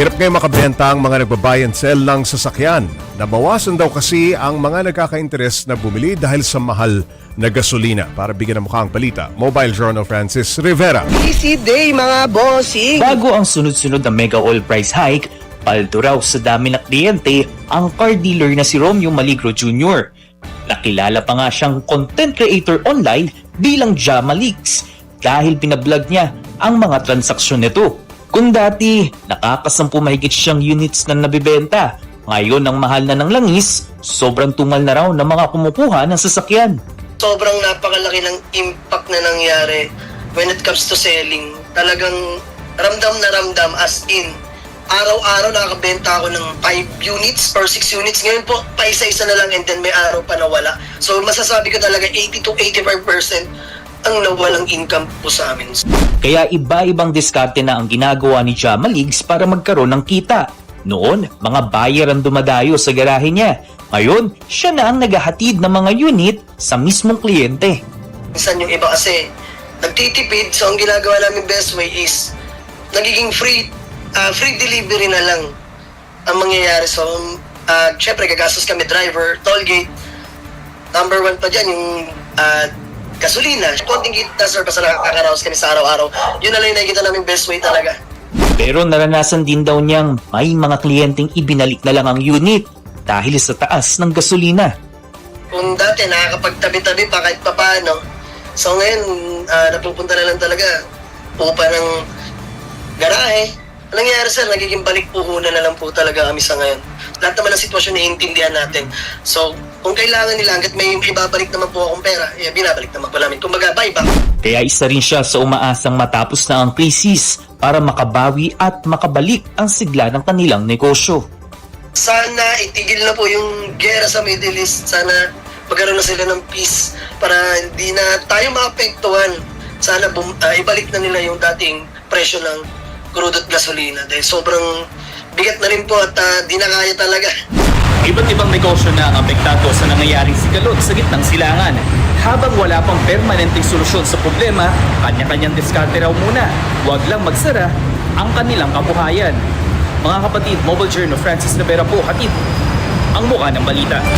Hirap ngayon makabenta ang mga nagbabuy and sell ng sasakyan. Nabawasan daw kasi ang mga nagkaka-interes na bumili dahil sa mahal na gasolina. Para bigyan ng mukha ang balita, Mobile Journal Francis Rivera. Easy day mga bossing! Bago ang sunod-sunod na mega oil price hike, paldo raw sa dami na kliyente ang car dealer na si Romeo Maligro Jr. Nakilala pa nga siyang content creator online bilang Jamalix dahil binablog niya ang mga transaksyon nito. Kung dati, nakakasampu mahigit siyang units na nabibenta, ngayon ang mahal na ng langis, sobrang tumal na raw ng mga kumukuha ng sasakyan. Sobrang napakalaki ng impact na nangyari when it comes to selling. Talagang ramdam na ramdam as in. Araw-araw nakakabenta ako ng 5 units or 6 units. Ngayon po, paisa-isa na lang and then may araw pa nawala. So masasabi ko talaga 80 to 85% ang nawalang income po sa amin. Kaya iba-ibang diskarte na ang ginagawa ni Jamalix para magkaroon ng kita. Noon, mga buyer ang dumadayo sa garahe niya. Ngayon, siya na ang naghahatid ng mga unit sa mismong kliyente. Minsan yung iba kasi nagtitipid, so ang ginagawa namin best way is nagiging free delivery na lang ang mangyayari. So, syempre gagastos kami driver, toll gate. Number 1 pa dyan yung gasolina. Konting kita sir, basta nakakaraos kami sa araw-araw. Yun na lang yung nakikita namin best way talaga. Pero naranasan din daw niyang may mga kliyenteng ibinalik na lang ang unit dahil sa taas ng gasolina. Kung dati nakakapagtabi-tabi pa kahit papaano, so ngayon napupunta na lang talaga upa ng garahe. Anong nangyayari sir, nagiging balik puhunan na lang po talaga kami sa ngayon. Lahat naman ng sitwasyon naiintindihan natin. So, kung kailangan nila, hanggat may ibabalik naman po akong pera, binabalik naman po namin. Kung buyback. Kaya isa rin siya sa umaasang matapos na ang krisis para makabawi at makabalik ang sigla ng kanilang negosyo. Sana itigil na po yung gera sa Middle East. Sana magkaroon na sila ng peace para hindi na tayo maapektuhan. Sana ibalik na nila yung dating presyo ng crude at gasolina dahil sobrang bigat na rin po at di na kaya talaga. Iba't ibang negosyo na ang apektado sa nangyayaring sigalot sa gitnang silangan. Habang wala pang permanenteng solusyon sa problema, kanya-kanyang diskarte raw muna. Huwag lang magsara ang kanilang kabuhayan. Mga kapatid, Mobile Journal Francis Rivera po, hatid ang mukha ng balita.